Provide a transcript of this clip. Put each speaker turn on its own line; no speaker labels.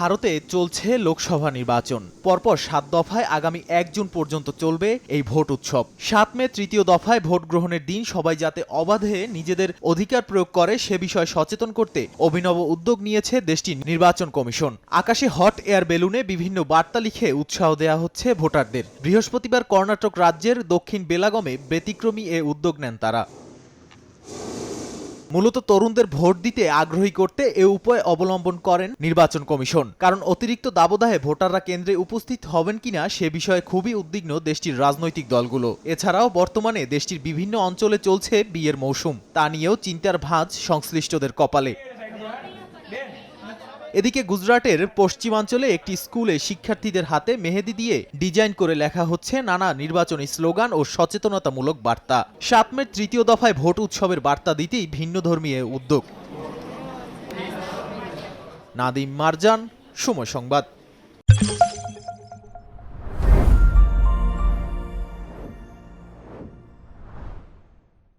ভারতে চলছে লোকসভা নির্বাচন। পরপর ৭ দফায় আগামী ১ জুন পর্যন্ত চলবে এই ভোট উৎসব। ৭ মে তৃতীয় দফায় ভোট গ্রহণের দিন সবাই যাতে অবাধে নিজেদের অধিকার প্রয়োগ করে সে বিষয়ে সচেতন করতে অভিনব উদ্যোগ নিয়েছে দেশটির নির্বাচন কমিশন। আকাশে হট এয়ার বেলুনে বিভিন্ন বার্তা লিখে উৎসাহ দেওয়া হচ্ছে ভোটারদের। বৃহস্পতিবার কর্ণাটক রাজ্যের দক্ষিণ বেলাগমে ব্যতিক্রমী এ উদ্যোগ নেন তারা। মূলত তরুণদের ভোট দিতে আগ্রহী করতে এ উপায় অবলম্বন করেন নির্বাচন কমিশন। কারণ অতিরিক্ত দাবদাহে ভোটাররা কেন্দ্রে উপস্থিত হবেন কিনা সে বিষয়ে খুবই উদ্বিগ্ন দেশটির রাজনৈতিক দলগুলো। এছাড়াও বর্তমানে দেশটির বিভিন্ন অঞ্চলে চলছে বিয়ের মৌসুম, তা নিয়েও চিন্তার ভাঁজ সংশ্লিষ্টদের কপালে। এদিকে গুজরাটের পশ্চিমাঞ্চলে একটি স্কুলে শিক্ষার্থীদের হাতে মেহেদি দিয়ে ডিজাইন করে লেখা হচ্ছে নানা নির্বাচনী স্লোগান ও সচেতনতামূলক বার্তা। ৭ মের তৃতীয় দফায় ভোট উৎসবের বার্তা দিতেই ভিন্নধর্মী এ উদ্যোগ। নাদিম মারজান, সময় সংবাদ।